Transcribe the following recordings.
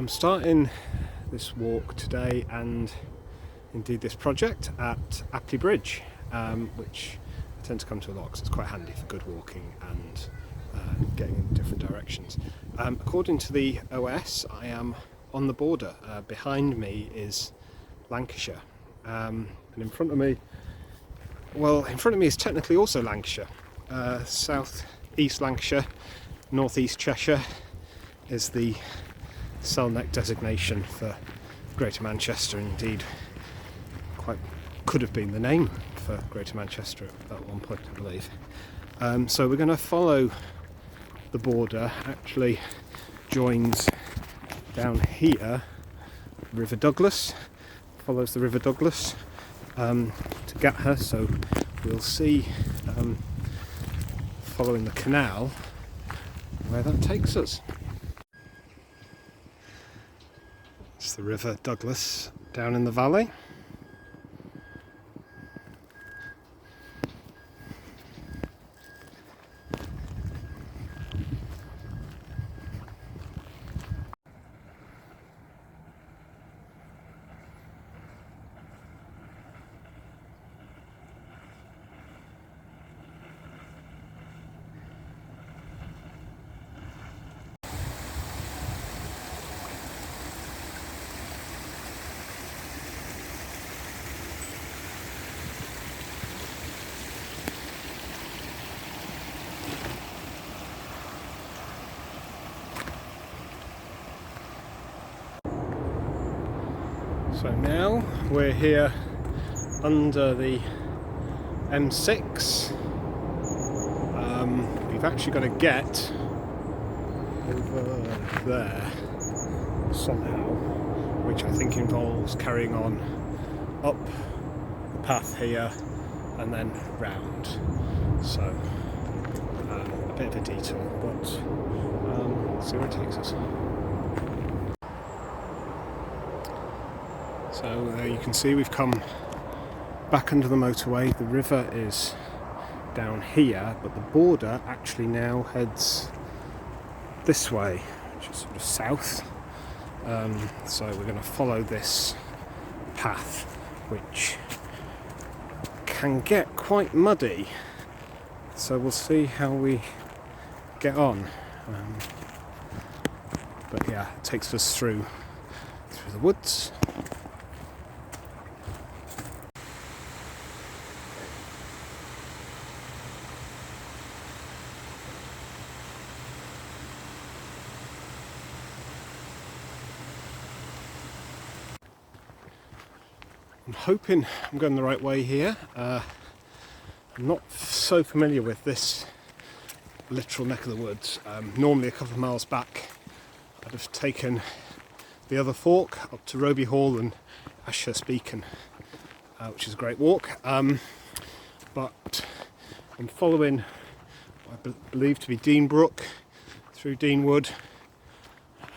I'm starting this walk today and indeed this project at Appley Bridge, which I tend to come to a lot because it's quite handy for good walking and getting in different directions. According to the OS, I am on the border. Behind me is Lancashire, and in front of me is technically also Lancashire. South East Lancashire, North East Cheshire is the Selnec designation for Greater Manchester. Indeed, quite could have been the name for Greater Manchester at one point, I believe. So we're going to follow the border. Actually joins down here, River Douglas, follows the River Douglas to get her. So we'll see, following the canal, where that takes us. It's the River Douglas down in the valley. So now we're here under the M6. We've actually got to get over there somehow, which I think involves carrying on up the path here and then round. So a bit of a detour, but see where it takes us. So you can see we've come back under the motorway. The river is down here, but the border actually now heads this way, which is sort of south. So we're going to follow this path, which can get quite muddy. So we'll see how we get on. But yeah, it takes us through the woods. I'm hoping I'm going the right way here. I'm not so familiar with this literal neck of the woods. Normally a couple of miles back I'd have taken the other fork up to Roby Hall and Ashurst Beacon, which is a great walk. But I'm following what I believe to be Dean Brook through Deanwood.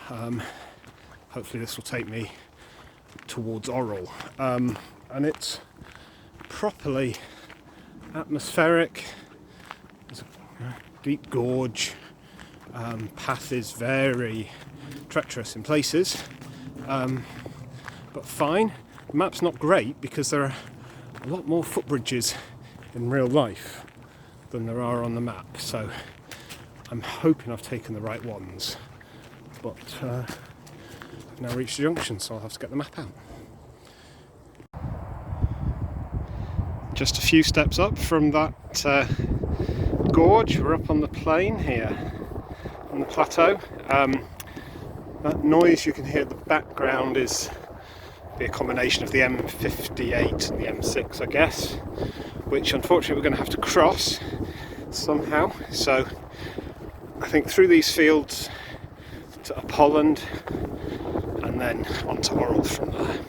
Hopefully this will take me towards Orrell, and it's properly atmospheric. There's a deep gorge. Path is very treacherous in places, but fine. The map's not great because there are a lot more footbridges in real life than there are on the map, so I'm hoping I've taken the right ones, but I've now reached the junction, so I'll have to get the map out. Just a few steps up from that gorge, we're up on the plain here, on the plateau. That noise you can hear in the background is a combination of the M58 and the M6, I guess, which unfortunately we're going to have to cross somehow. So I think through these fields to Holland and then onto Orrell from there.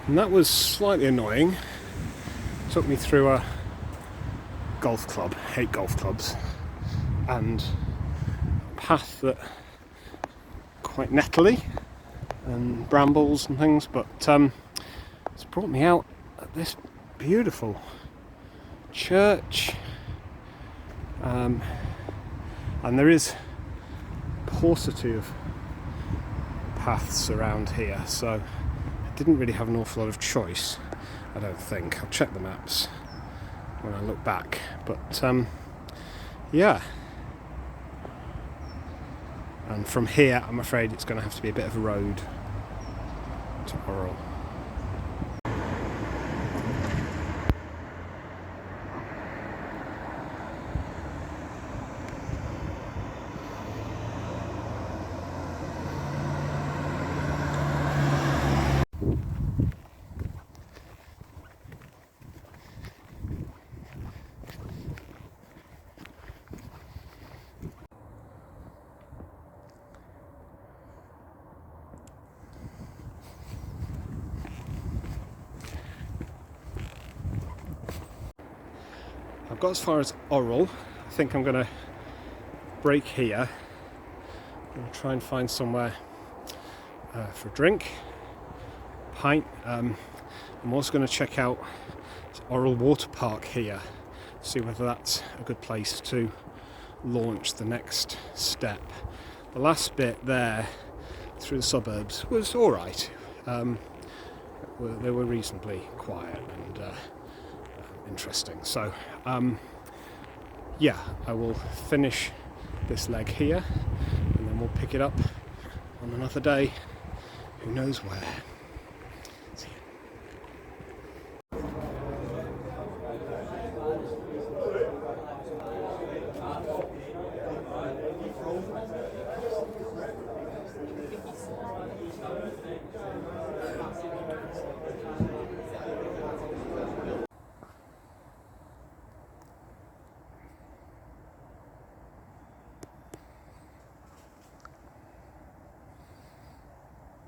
And that was slightly annoying. Took me through a golf club, hate golf clubs, and a path that quite nettly, and brambles and things, but it's brought me out at this beautiful church, and there is paucity of paths around here, so I didn't really have an awful lot of choice, I don't think. I'll check the maps when I look back, but yeah. And from here, I'm afraid it's going to have to be a bit of a road to Orrell. I've got as far as Orrell. I think I'm going to break here and try and find somewhere for a drink, pint. I'm also going to check out Orrell Water Park here, see whether that's a good place to launch the next step. The last bit there through the suburbs was alright. They were reasonably quiet and interesting. So yeah, I will finish this leg here and then we'll pick it up on another day, who knows where. See you.